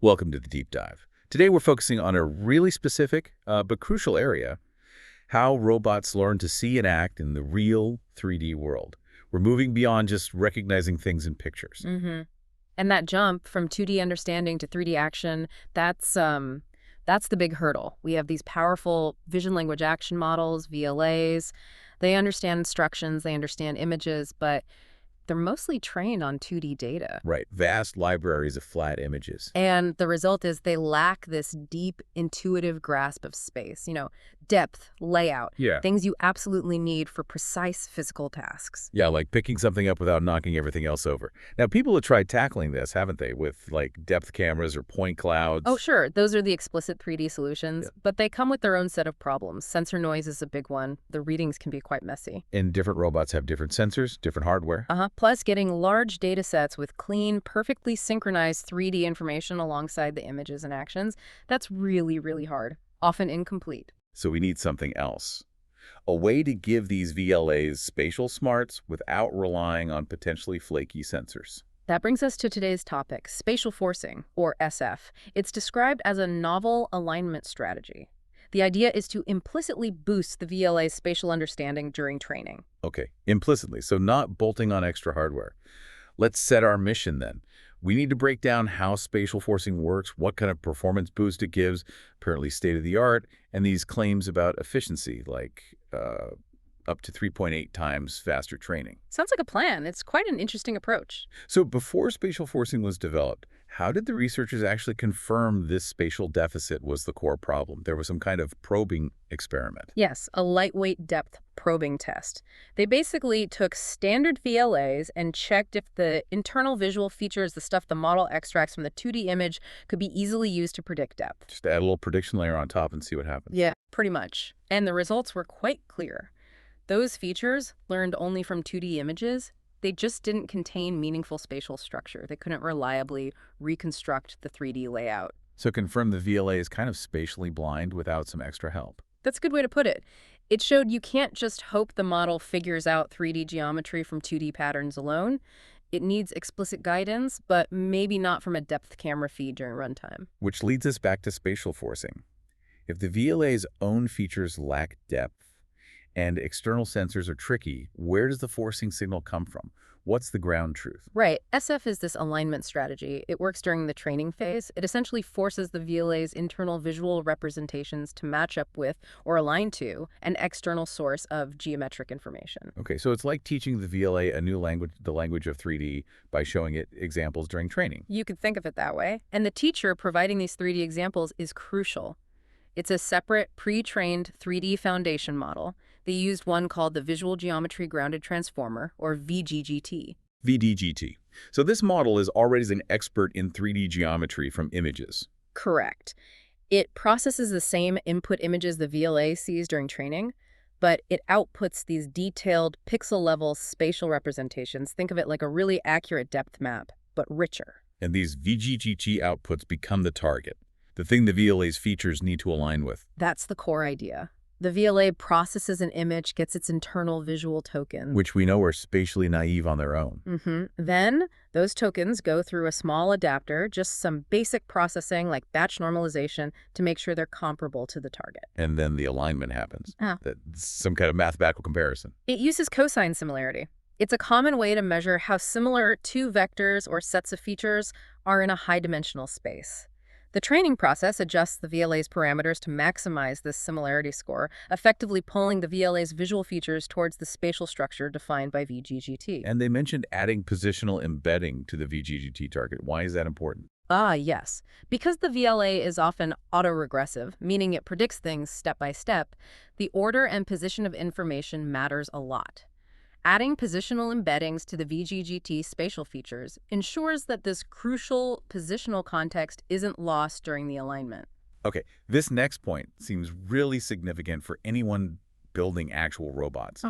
Welcome to the Deep Dive. Today we're focusing on a really specific but crucial area, how robots learn to see and act in the real 3D world. We're moving beyond just recognizing things in pictures. And that jump from 2D understanding to 3D action, that's the big hurdle. We have these powerful vision language action models, VLAs. They understand instructions, they understand images, but they're mostly trained on 2D data. Right, vast libraries of flat images. And the result is they lack this deep, intuitive grasp of space, depth, layout, Yeah. things you absolutely need for precise physical tasks. Yeah, like picking something up without knocking everything else over. Now, people have tried tackling this, haven't they, with like depth cameras or point clouds? Oh, sure, those are the explicit 3D solutions, Yeah. but they come with their own set of problems. Sensor noise is a big one. The readings can be quite messy. And different robots have different sensors, different hardware. Plus, getting large data sets with clean, perfectly synchronized 3D information alongside the images and actions, that's really, really hard, often incomplete. So we need something else. A way to give these VLAs spatial smarts without relying on potentially flaky sensors. That brings us to today's topic, spatial forcing, or SF. It's described as a novel alignment strategy. The idea is to implicitly boost the VLA's spatial understanding during training. Okay, implicitly, so not bolting on extra hardware. Let's set our mission then. We need to break down how spatial forcing works, what kind of performance boost it gives, apparently state-of-the-art, and these claims about efficiency, like up to 3.8 times faster training. Sounds like a plan. It's quite an interesting approach. So before spatial forcing was developed, how did the researchers actually confirm this spatial deficit was the core problem? There was some kind of probing experiment. Yes, a lightweight depth probing test. They basically took standard VLAs and checked if the internal visual features, the stuff the model extracts from the 2D image, could be easily used to predict depth. Just add a little prediction layer on top and see what happens. Yeah, pretty much. And the results were quite clear. Those features, learned only from 2D images, they just didn't contain meaningful spatial structure. They couldn't reliably reconstruct the 3D layout. So confirm the VLA is kind of spatially blind without some extra help. That's a good way to put it. It showed you can't just hope the model figures out 3D geometry from 2D patterns alone. It needs explicit guidance, but maybe not from a depth camera feed during runtime. Which leads us back to spatial forcing. If the VLA's own features lack depth, and external sensors are tricky, where does the forcing signal come from? What's the ground truth? Right. SF is this alignment strategy. It works during the training phase. It essentially forces the VLA's internal visual representations to match up with or align to an external source of geometric information. Okay, so it's like teaching the VLA a new language, the language of 3D, by showing it examples during training. You could think of it that way. And the teacher providing these 3D examples is crucial. It's a separate pre-trained 3D foundation model. They used one called the Visual Geometry Grounded Transformer, or VGGT. VDGT. So this model is already an expert in 3D geometry from images. Correct. It processes the same input images the VLA sees during training, but it outputs these detailed pixel-level spatial representations. Think of it like a really accurate depth map, but richer. And these VGGT outputs become the target, the thing the VLA's features need to align with. That's the core idea. The VLA processes an image, gets its internal visual tokens. Which we know are spatially naive on their own. Then, those tokens go through a small adapter, just some basic processing like batch normalization to make sure they're comparable to the target. And then the alignment happens. Ah. That's some kind of mathematical comparison. It uses cosine similarity. It's a common way to measure how similar two vectors or sets of features are in a high-dimensional space. The training process adjusts the VLA's parameters to maximize this similarity score, effectively pulling the VLA's visual features towards the spatial structure defined by VGGT. And they mentioned adding positional embedding to the VGGT target. Why is that important? Yes. Because the VLA is often autoregressive, meaning it predicts things step by step, the order and position of information matters a lot. Adding positional embeddings to the VGGT spatial features ensures that this crucial positional context isn't lost during the alignment. Okay, this next point seems really significant for anyone building actual robots.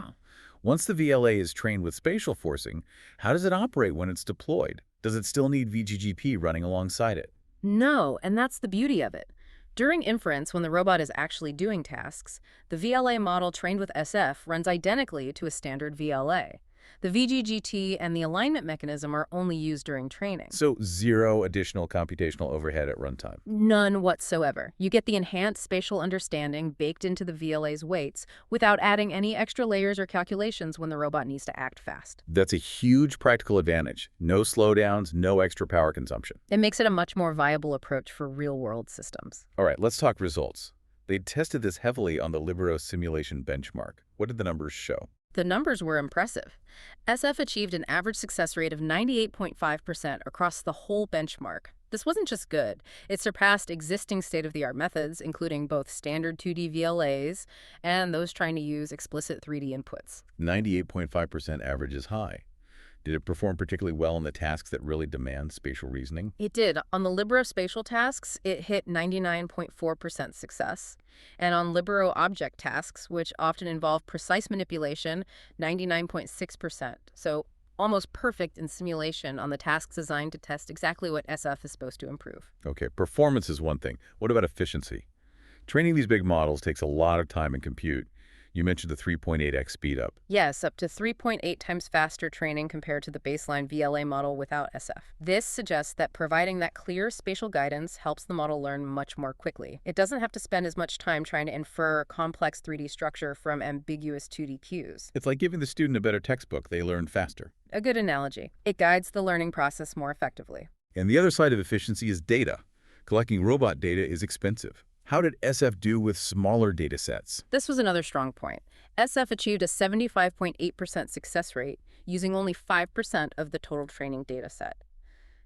Once the VLA is trained with spatial forcing, how does it operate when it's deployed? Does it still need VGGP running alongside it? No, and that's the beauty of it. During inference, when the robot is actually doing tasks, the VLA model trained with SF runs identically to a standard VLA. The VGGT and the alignment mechanism are only used during training. So zero additional computational overhead at runtime. None whatsoever. You get the enhanced spatial understanding baked into the VLA's weights without adding any extra layers or calculations when the robot needs to act fast. That's a huge practical advantage. No slowdowns, no extra power consumption. It makes it a much more viable approach for real-world systems. All right, let's talk results. They tested this heavily on the Libero simulation benchmark. What did the numbers show? The numbers were impressive. SF achieved an average success rate of 98.5% across the whole benchmark. This wasn't just good. It surpassed existing state-of-the-art methods, including both standard 2D VLAs and those trying to use explicit 3D inputs. 98.5% average is high. Did it perform particularly well in the tasks that really demand spatial reasoning? It did. On the Libero spatial tasks, it hit 99.4% success. And on Libero object tasks, which often involve precise manipulation, 99.6%. So almost perfect in simulation on the tasks designed to test exactly what SF is supposed to improve. Okay, performance is one thing. What about efficiency? Training these big models takes a lot of time and compute. You mentioned the 3.8x speedup. Yes, up to 3.8 times faster training compared to the baseline VLA model without SF. This suggests that providing that clear spatial guidance helps the model learn much more quickly. It doesn't have to spend as much time trying to infer complex 3D structure from ambiguous 2D cues. It's like giving the student a better textbook. They learn faster. A good analogy. It guides the learning process more effectively. And the other side of efficiency is data. Collecting robot data is expensive. How did SF do with smaller data sets? This was another strong point. SF achieved a 75.8% success rate using only 5% of the total training data set.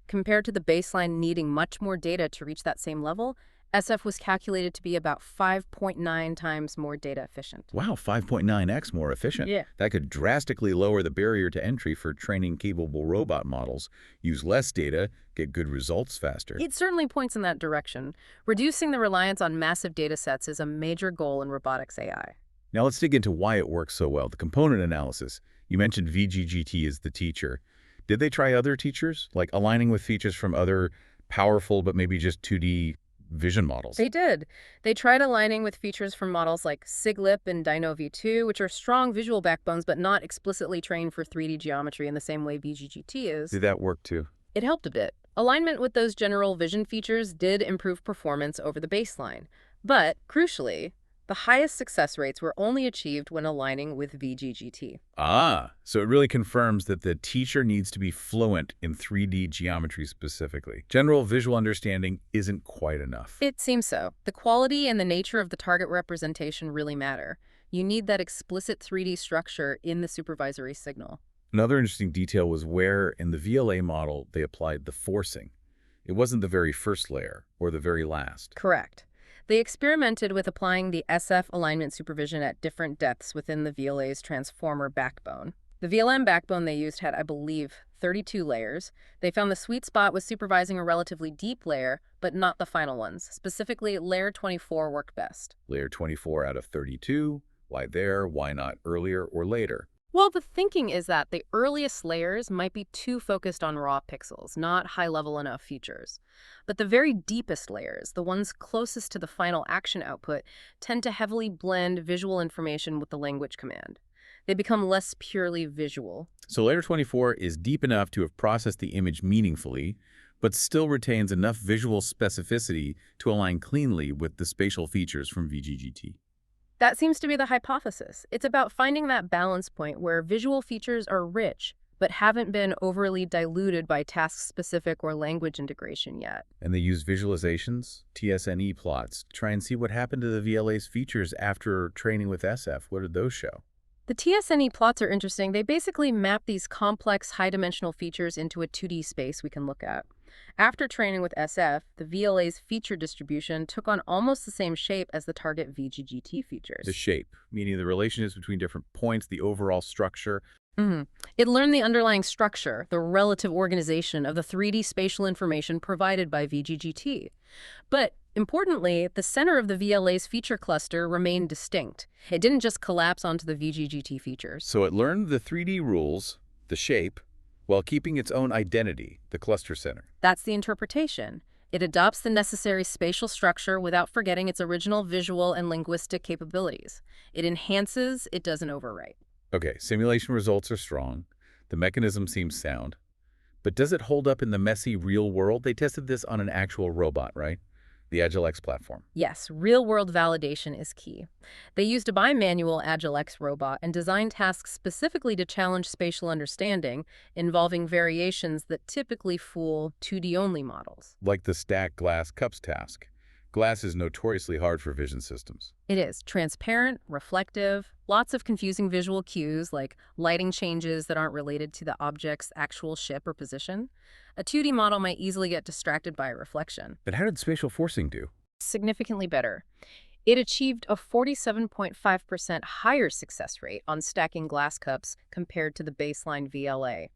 Compared to the baseline needing much more data to reach that same level, SF was calculated to be about 5.9 times more data efficient. Wow, 5.9x more efficient. Yeah. That could drastically lower the barrier to entry for training capable robot models, use less data, get good results faster. It certainly points in that direction. Reducing the reliance on massive data sets is a major goal in robotics AI. Now let's dig into why it works so well. The component analysis. You mentioned VGGT as the teacher. Did they try other teachers, like aligning with features from other powerful but maybe just 2D vision models? They did. They tried aligning with features from models like SIGLIP and Dino V2, which are strong visual backbones but not explicitly trained for 3D geometry in the same way VGGT is. Did that work too? It helped a bit. Alignment with those general vision features did improve performance over the baseline. But, crucially, the highest success rates were only achieved when aligning with VGGT. Ah, so it really confirms that the teacher needs to be fluent in 3D geometry specifically. General visual understanding isn't quite enough. It seems so. The quality and the nature of the target representation really matter. You need that explicit 3D structure in the supervisory signal. Another interesting detail was where, in the VLA model, they applied the forcing. It wasn't the very first layer or the very last. Correct. They experimented with applying the SF alignment supervision at different depths within the VLA's transformer backbone. The VLM backbone they used had, I believe, 32 layers. They found the sweet spot was supervising a relatively deep layer, but not the final ones. Specifically, layer 24 worked best. Layer 24 out of 32. Why there? Why not earlier or later? Well, the thinking is that the earliest layers might be too focused on raw pixels, not high-level enough features. But the very deepest layers, the ones closest to the final action output, tend to heavily blend visual information with the language command. They become less purely visual. So layer 24 is deep enough to have processed the image meaningfully, but still retains enough visual specificity to align cleanly with the spatial features from VGGT. That seems to be the hypothesis. It's about finding that balance point where visual features are rich, but haven't been overly diluted by task-specific or language integration yet. And they use visualizations, TSNE plots, to try and see what happened to the VLA's features after training with SF. What did those show? The TSNE plots are interesting. They basically map these complex, high-dimensional features into a 2D space we can look at. After training with SF, the VLA's feature distribution took on almost the same shape as the target VGGT features. The shape, meaning the relationships between different points, the overall structure. It learned the underlying structure, the relative organization of the 3D spatial information provided by VGGT. But importantly, the center of the VLA's feature cluster remained distinct. It didn't just collapse onto the VGGT features. So it learned the 3D rules, the shape, while keeping its own identity, the cluster center. That's the interpretation. It adopts the necessary spatial structure without forgetting its original visual and linguistic capabilities. It enhances, it doesn't overwrite. Okay, simulation results are strong. The mechanism seems sound. But does it hold up in the messy real world? They tested this on an actual robot, right? The AgileX platform. Yes, real-world validation is key. They used a bimanual AgileX robot and designed tasks specifically to challenge spatial understanding, involving variations that typically fool 2D-only models. Like the stack glass cups task. Glass is notoriously hard for vision systems. It is transparent, reflective, lots of confusing visual cues like lighting changes that aren't related to the object's actual shape or position. A 2D model might easily get distracted by a reflection. But how did spatial forcing do? Significantly better. It achieved a 47.5% higher success rate on stacking glass cups compared to the baseline VLA.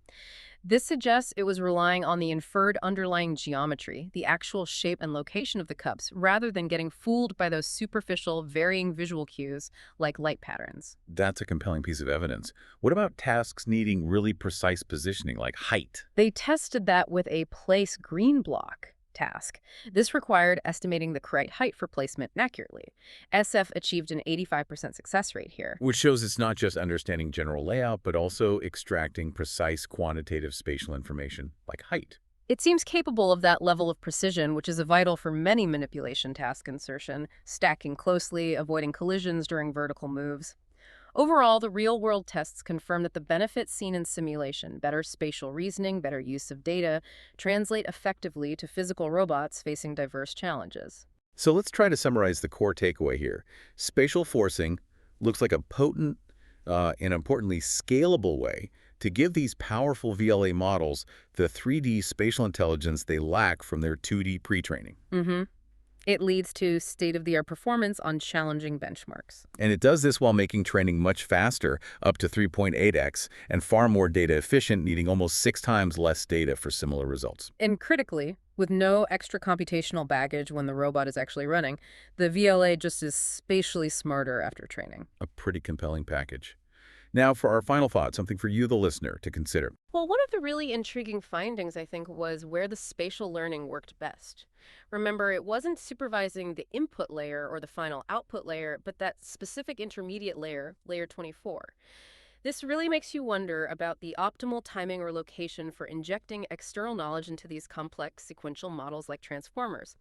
This suggests it was relying on the inferred underlying geometry, the actual shape and location of the cups, rather than getting fooled by those superficial, varying visual cues like light patterns. That's a compelling piece of evidence. What about tasks needing really precise positioning, like height? They tested that with a place green block task. This required estimating the correct height for placement accurately. SF achieved an 85% success rate here. Which shows it's not just understanding general layout, but also extracting precise quantitative spatial information, like height. It seems capable of that level of precision, which is vital for many manipulation task insertion, stacking closely, avoiding collisions during vertical moves. Overall, the real-world tests confirm that the benefits seen in simulation, better spatial reasoning, better use of data, translate effectively to physical robots facing diverse challenges. So let's try to summarize the core takeaway here. Spatial forcing looks like a potent and importantly scalable way to give these powerful VLA models the 3D spatial intelligence they lack from their 2D pre-training. It leads to state-of-the-art performance on challenging benchmarks. And it does this while making training much faster, up to 3.8x, and far more data efficient, needing almost 6 times less data for similar results. And critically, with no extra computational baggage when the robot is actually running, the VLA just is spatially smarter after training. A pretty compelling package. Now, for our final thought, something for you, the listener, to consider. Well, one of the really intriguing findings, I think, was where the spatial learning worked best. Remember, it wasn't supervising the input layer or the final output layer, but that specific intermediate layer, layer 24. This really makes you wonder about the optimal timing or location for injecting external knowledge into these complex sequential models like transformers.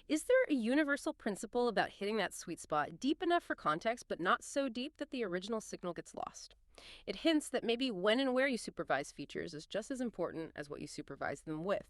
Is there a universal principle about hitting that sweet spot deep enough for context, but not so deep that the original signal gets lost? It hints that maybe when and where you supervise features is just as important as what you supervise them with.